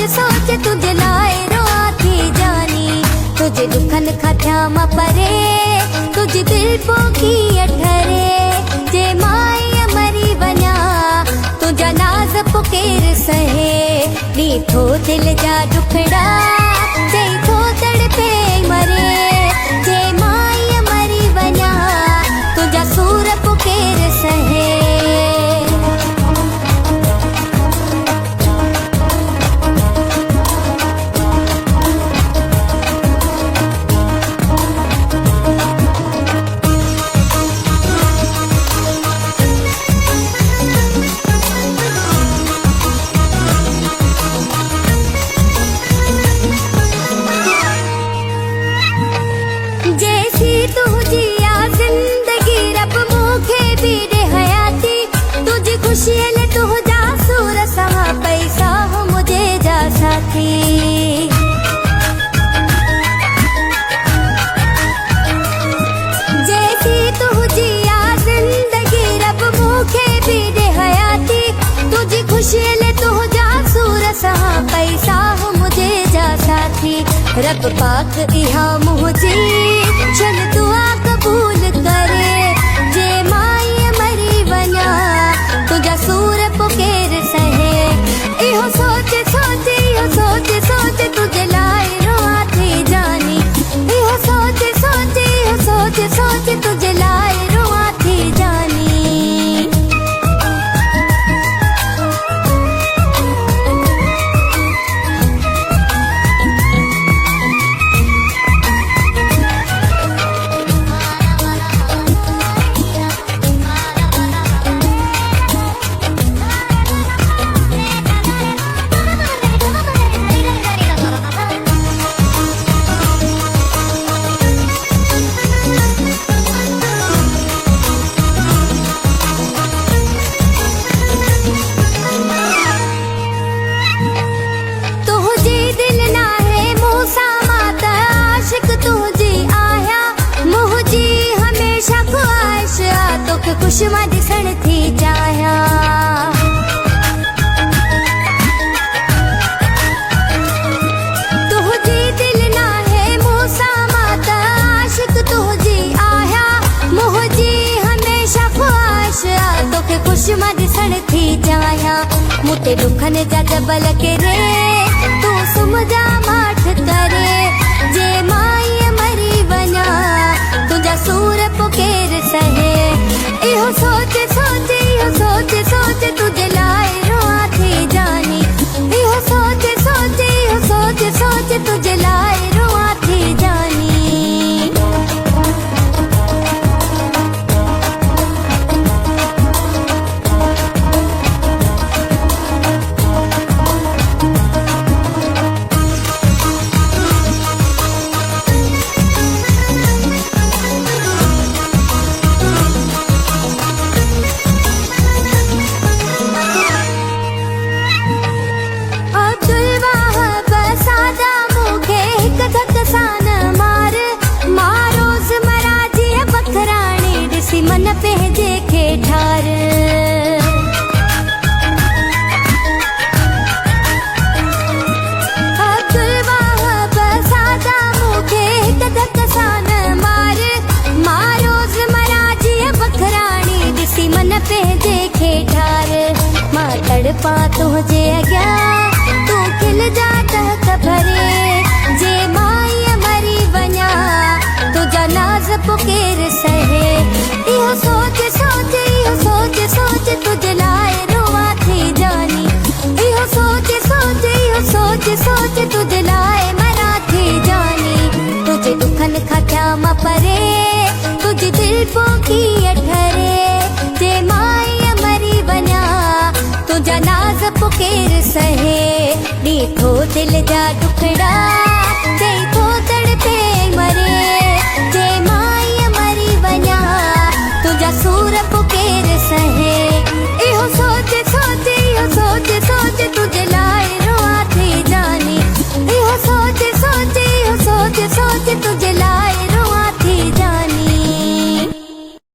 सोच तुझे लाए रोआ थी जानी। तुझे दुखन खात्या मा परे तुझे दिल पोखी अठरे। जे माई मरी वञा तुझा नाज़ पुकेर सहे। ॾीठो दिल जा दुखड़ा चई थो तड़पे मरे। जे माई मरी वञा तुझा सूर पुकेर सहे। जैसी तुझी आ जिंदगी रब मूंखे भी दे हयाती। तुझी खुशी ले तुझा सूर सवा पैसा हो मुझे जा साथी। जैसी तुझी आ जिंदगी रब मूंखे भी दे हयाती। तुझी खुशी ले तुझा सूर सवा पैसा हो मुझे जा साथी। रब पाक इहा मुझी चल दुआ कबूल करे। जे माई मरी वञा तुझा सूर पुकेर सहे। इहो सोच सोच इहो सोच सोच तुझे लाए रोआ थी जानी। इहो सोच सोच इहो सोच सोच तुझे लाए रोआ थी जानी। खुश मां ॾिसण थी चाहियां। तुझी दिल ना है मूंसां मां त आशिक तुझी आहियां। मुंहिंजी हमेशा ख्वाहिश आ तोखे खुश मां ॾिसण थी चाहियां। मूं ते दुखन जा जबल किरे तूं सुम्हजा माठ करे। जे माई मरी वञा तुझा सूर पुकेर सहे। इहो सोच सोच इहो सोच सोच तुझे लाए रोआ थी जानी। इहो सोच सोच इहो सोच सोच तुझे लाए रोआ थी जानी। मन पंहिंजे खे ठार। अब्दुल वाहब सादा मूंखे हिक धक सां न मार। मां रोज़ मरा जीअं बखराणी ॾिसी मन पंहिंजे खे ठार। मां तड़पा तुंहिंजे अॻियां तूं खिलजा टहक भरे। जे माई मरी वञा तुझा नाज़ पुकेर सहे। इहो सोच सोच इहो सोच सोच तुझे लाए रोआ थी जानी। इहो सोच सोच इहो सोच सोच तुझे लाए मरा थी जानी। तुझे दुखन खात्या मा परे तुझी दिल पोखी अठरे। जे माई मरी वञा तुझा नाज़ पुकेर सहे। ॾीठो दिल जा दुखड़ा चई थो तड़पे मरे। जे माई मरी वञा तुझा सूर पुकेर सहे। इहो सोच सोच इहो सोच सोच तुझे लाए रोआ थी जानी। इहो सोच सोच इहो सोच सोच तुझे लाए